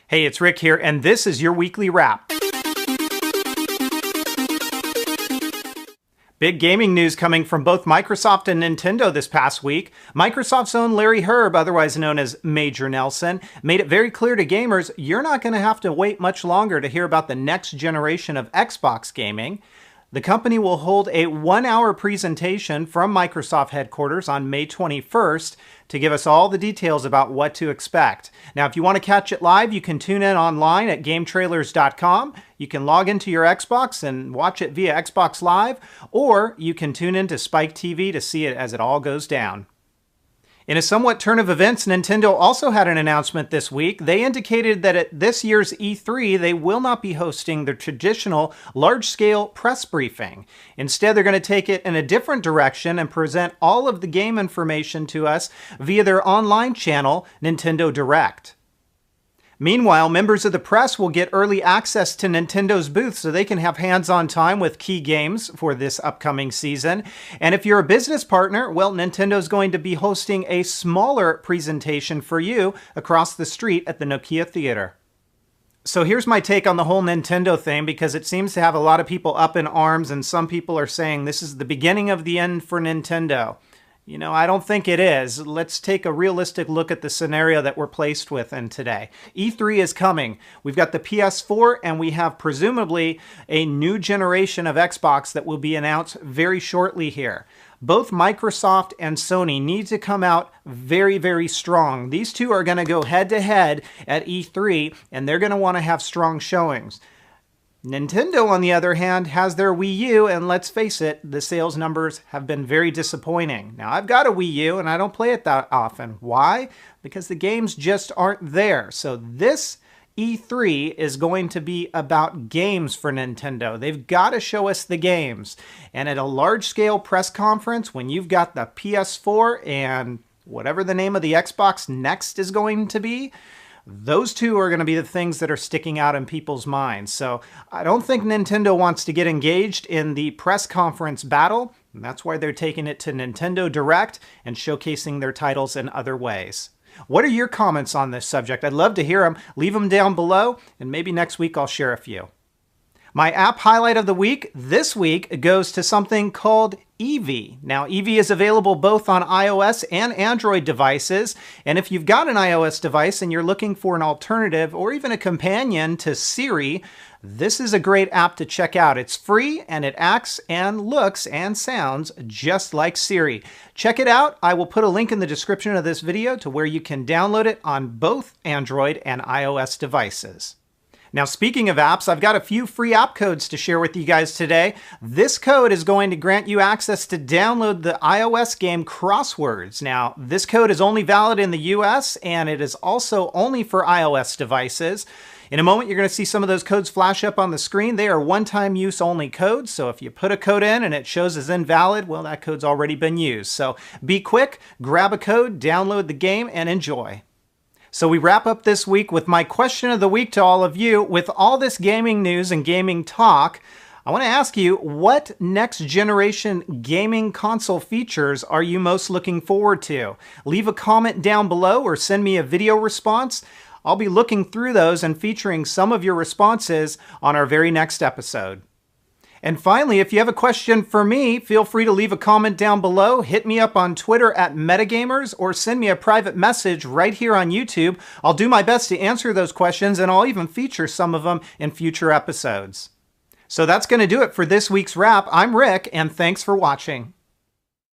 Hey, it's Rick here, and this is your weekly wrap. Big gaming news coming from both Microsoft and Nintendo this past week. Microsoft's own Larry Herb, otherwise known as Major Nelson, made it very clear to gamers you're not going to have to wait much longer to hear about the next generation of Xbox gaming. The company will hold a 1-hour presentation from Microsoft headquarters on May 21st to give us all the details about what to expect. Now, if you want to catch it live, you can tune in online at GameTrailers.com. You can log into your Xbox and watch it via Xbox Live, or you can tune into Spike TV to see it as it all goes down. In a somewhat turn of events, Nintendo also had an announcement this week. They indicated that at this year's E3, they will not be hosting their traditional large-scale press briefing. Instead, they're going to take it in a different direction and present all of the game information to us via their online channel, Nintendo Direct. Meanwhile, members of the press will get early access to Nintendo's booth so they can have hands-on time with key games for this upcoming season. And if you're a business partner, well, Nintendo's going to be hosting a smaller presentation for you across the street at the Nokia Theater. So here's my take on the whole Nintendo thing, because it seems to have a lot of people up in arms, and some people are saying this is the beginning of the end for Nintendo. You know, I don't think it is. Let's take a realistic look at the scenario that we're placed within today. E3 is coming. We've got the PS4, and we have presumably a new generation of Xbox that will be announced very shortly here. Both Microsoft and Sony need to come out very, very strong. These two are going to go head-to-head at E3, and they're going to want to have strong showings. Nintendo, on the other hand, has their Wii U, and let's face it, the sales numbers have been very disappointing. Now, I've got a Wii U, and I don't play it that often. Why? Because the games just aren't there. So this E3 is going to be about games for Nintendo. They've got to show us the games. And at a large-scale press conference, when you've got the PS4 and whatever the name of the Xbox next is going to be, those two are going to be the things that are sticking out in people's minds. So I don't think Nintendo wants to get engaged in the press conference battle. And that's why they're taking it to Nintendo Direct and showcasing their titles in other ways. What are your comments on this subject? I'd love to hear them. Leave them down below, and maybe next week I'll share a few. My app highlight of the week this week goes to something called Eevee. Now, Eevee is available both on iOS and Android devices, and if you've got an iOS device and you're looking for an alternative or even a companion to Siri, this is a great app to check out. It's free, and it acts and looks and sounds just like Siri. Check it out. I will put a link in the description of this video to where you can download it on both Android and iOS devices. Now, speaking of apps, I've got a few free app codes to share with you guys today. This code is going to grant you access to download the iOS game Crosswords. Now, this code is only valid in the US, and it is also only for iOS devices. In a moment, you're going to see some of those codes flash up on the screen. They are one-time use only codes, so if you put a code in and it shows as invalid, well, that code's already been used. So be quick, grab a code, download the game, and enjoy. So we wrap up this week with my question of the week to all of you. With all this gaming news and gaming talk, I want to ask you, what next generation gaming console features are you most looking forward to? Leave a comment down below or send me a video response. I'll be looking through those and featuring some of your responses on our very next episode. And finally, if you have a question for me, feel free to leave a comment down below, hit me up on Twitter at Metagamers, or send me a private message right here on YouTube. I'll do my best to answer those questions, and I'll even feature some of them in future episodes. So that's going to do it for this week's wrap. I'm Rick, and thanks for watching.